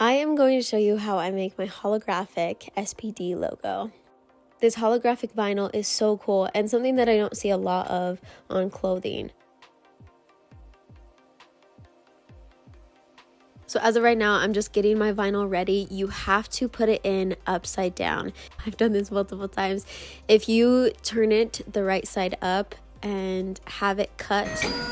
I am going to show you how I make my holographic SPD logo. This holographic vinyl is so cool and something that I don't see a lot of on clothing. So as of right now, I'm just getting my vinyl ready. You have to put it in upside down. I've done this multiple times. If you turn it the right side up and have it cut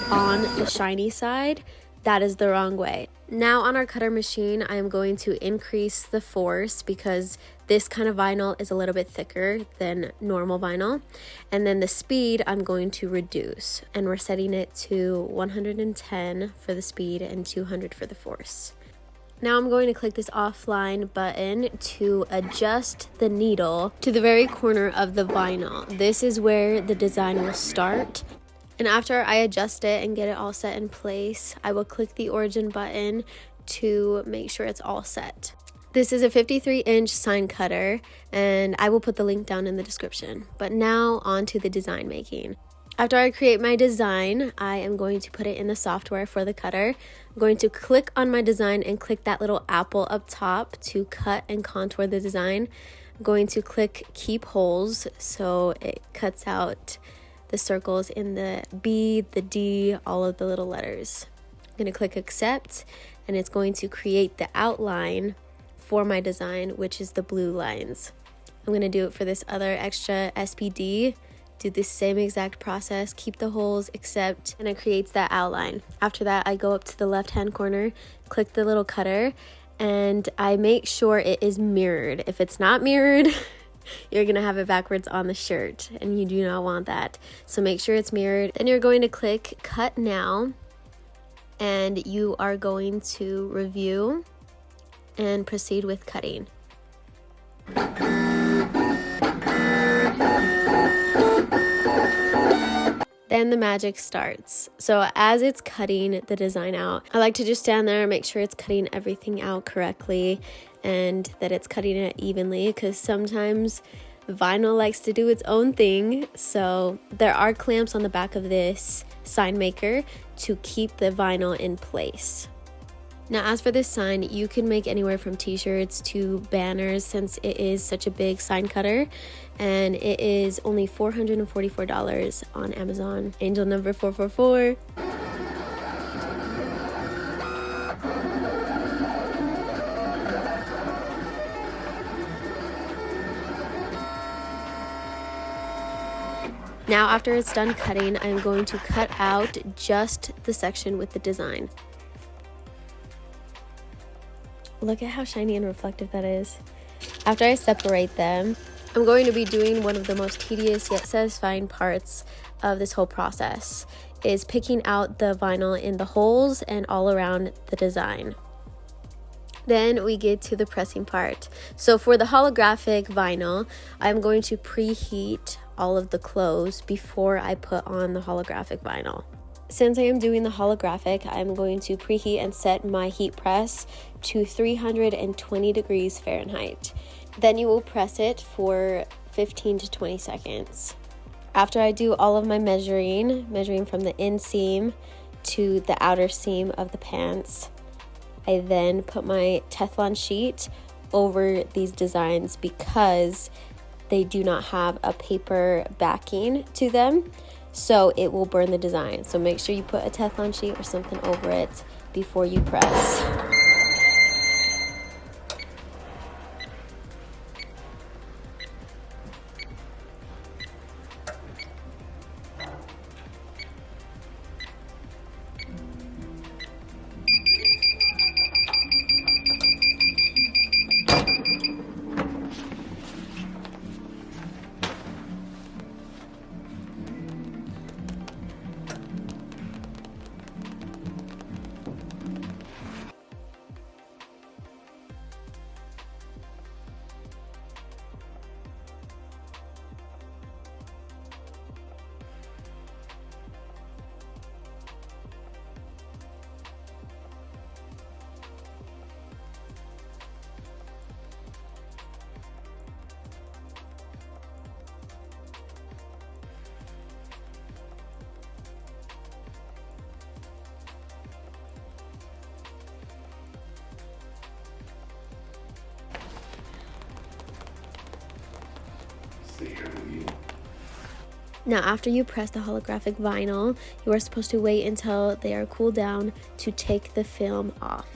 on the shiny side, that is the wrong way. Now on our cutter machine, I'm going to increase the force because this kind of vinyl is a little bit thicker than normal vinyl. And then the speed I'm going to reduce, and we're setting it to 110 for the speed and 200 for the force. Now I'm going to click this offline button to adjust the needle to the very corner of the vinyl. This is where the design will start. And after I adjust it and get it all set in place, I will click the origin button to make sure it's all set. This is a 53-inch sign cutter, and I will put the link down in the description. But now on to the design making. After I create my design, I am going to put it in the software for the cutter. I'm going to click on my design and click that little apple up top to cut and contour the design. I'm going to click keep holes so it cuts out the circles in the B, the D, all of the little letters. I'm going to click accept, and it's going to create the outline for my design, which is the blue lines. I'm going to do it for this other extra SPD. Do the same exact process, keep the holes, accept, and it creates that outline. After that, I go up to the left-hand corner, click the little cutter, and I make sure it is mirrored. If it's not mirrored, you're gonna have it backwards on the shirt, and you do not want that. So make sure it's mirrored. Then you're going to click cut now, and you are going to review and proceed with cutting. Then the magic starts. So as it's cutting the design out, I like to just stand there and make sure it's cutting everything out correctly and that it's cutting it evenly, because sometimes vinyl likes to do its own thing. So there are clamps on the back of this sign maker to keep the vinyl in place. Now as for this sign, you can make anywhere from t-shirts to banners since it is such a big sign cutter, and it is only $444 on Amazon. Angel number 444. Now after it's done cutting, I'm going to cut out just the section with the design. Look at how shiny and reflective that is. After I separate them, I'm going to be doing one of the most tedious yet satisfying parts of this whole process, is picking out the vinyl in the holes and all around the design. Then we get to the pressing part. So for the holographic vinyl, I'm going to preheat all of the clothes before I put on the holographic vinyl. Since I am doing the holographic, I'm going to preheat and set my heat press to 320 degrees Fahrenheit. Then you will press it for 15 to 20 seconds. After I do all of my measuring from the inseam to the outer seam of the pants, I then put my Teflon sheet over these designs because they do not have a paper backing to them. So it will burn the design. So make sure you put a Teflon sheet or something over it before you press. Now, after you press the holographic vinyl, you are supposed to wait until they are cooled down to take the film off.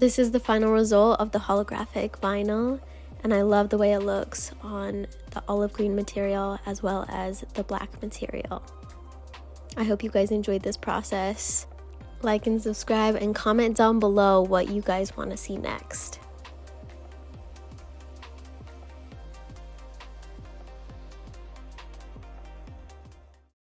This is the final result of the holographic vinyl, and I love the way it looks on the olive green material as well as the black material. I hope you guys enjoyed this process. Like and subscribe and comment down below what you guys want to see next.